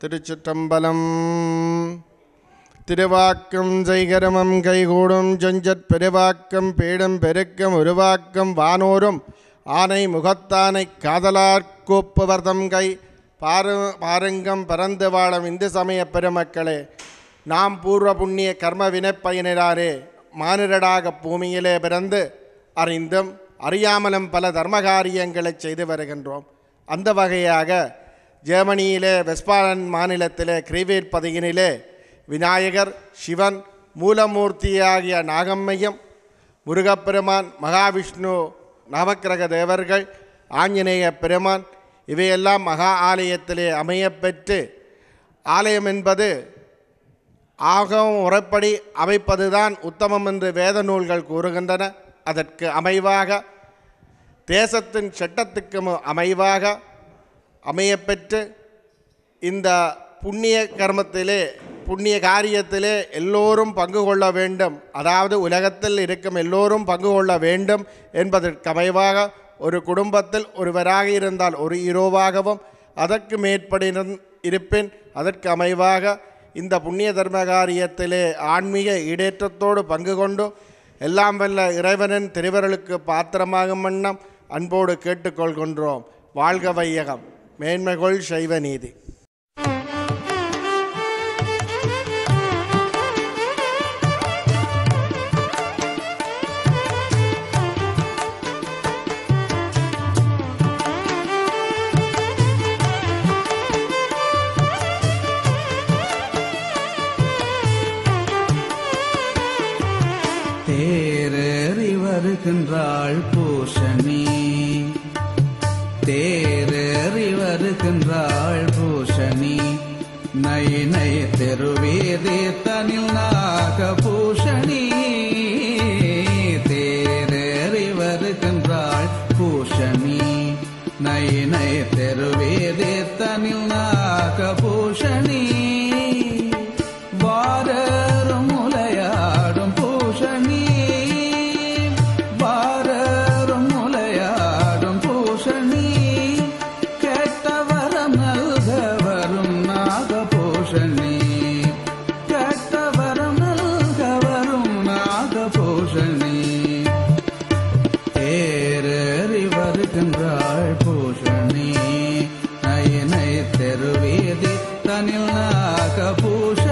திருச்சிற்றம்பலம். திருவாக்கம் செய்கரமம் கைகூடும் செஞ்சற் பெருவாக்கம் பேடும் பெருக்கம் உருவாக்கம் வானோரும் ஆனை முகத்தானை காதலார் கூப்புவர்தம் கை பாருங்கம் பறந்து வாழும் இந்து சமய பெருமக்களே, நாம் பூர்வ புண்ணிய கர்ம வினைப்பயனிலாரே மானிடராக பூமியிலே பிறந்து அறிந்தும் அறியாமலும் பல தர்மகாரியங்களை செய்து வருகின்றோம். அந்த வகையாக ஜெர்மனியிலே வெஸ்பாலன் மாநிலத்திலே கிரீவேட் பகுதியினிலே விநாயகர், சிவன், மூலமூர்த்தியாகிய நாகம்மையும், முருகப்பெருமான், மகாவிஷ்ணு, நவக்கிரக தேவர்கள், ஆஞ்சநேய பெருமான் இவையெல்லாம் மகா ஆலயத்திலே அமையப்பெற்று, ஆலயம் என்பது ஆகவும் முறைப்படி அமைப்பதுதான் உத்தமம் என்று வேத நூல்கள் கூறுகின்றன. அதற்கு அமைவாக தேசத்தின் சட்டத்துக்கு அமைவாக அமையப்பெற்று இந்த புண்ணிய கர்மத்திலே புண்ணிய காரியத்திலே எல்லோரும் பங்கு கொள்ள வேண்டும், அதாவது உலகத்தில் இருக்கும் எல்லோரும் பங்கு கொள்ள வேண்டும் என்பதற்கு அமைவாக ஒரு குடும்பத்தில் ஒருவராக இருந்தால் ஒரு ஹீரோவாகவும் அதற்கு மேற்படி இருப்பின் அதற்கு அமைவாக இந்த புண்ணிய தர்ம காரியத்திலே ஆன்மீக ஈடேற்றத்தோடு பங்கு கொண்டு எல்லாம் வல்ல இறைவனின் திருவருளுக்கு பாத்திரமாகும் வண்ணம் அன்போடு கேட்டுக்கொள்கின்றோம். வாழ்க வையகம், மேன்மைகொள் சைவ நீதி. தேரறி வருகின்றாள் பூஷணி, தேரறி வருகின்றாள் பூஷணி, நை நை தெருவேதே தனில் நாகபூஷணி. தேரறி வருகின்றாள் பூஷணி, நை நை தெருவேதே தனில் நாகபூஷணி. வாரரும் முலையாடும் பூஷணி, வாரரும் முலையாடும் பூஷணி, கேட்டவரம் நல்கவரும் நாகபூஷணி, கேட்டவரம் நல்கவரும் நாகபூஷணி. தேரறி வருகின்றாள் பூஷணி, நை நை தெருவேதி தனில் நாகபூஷணி.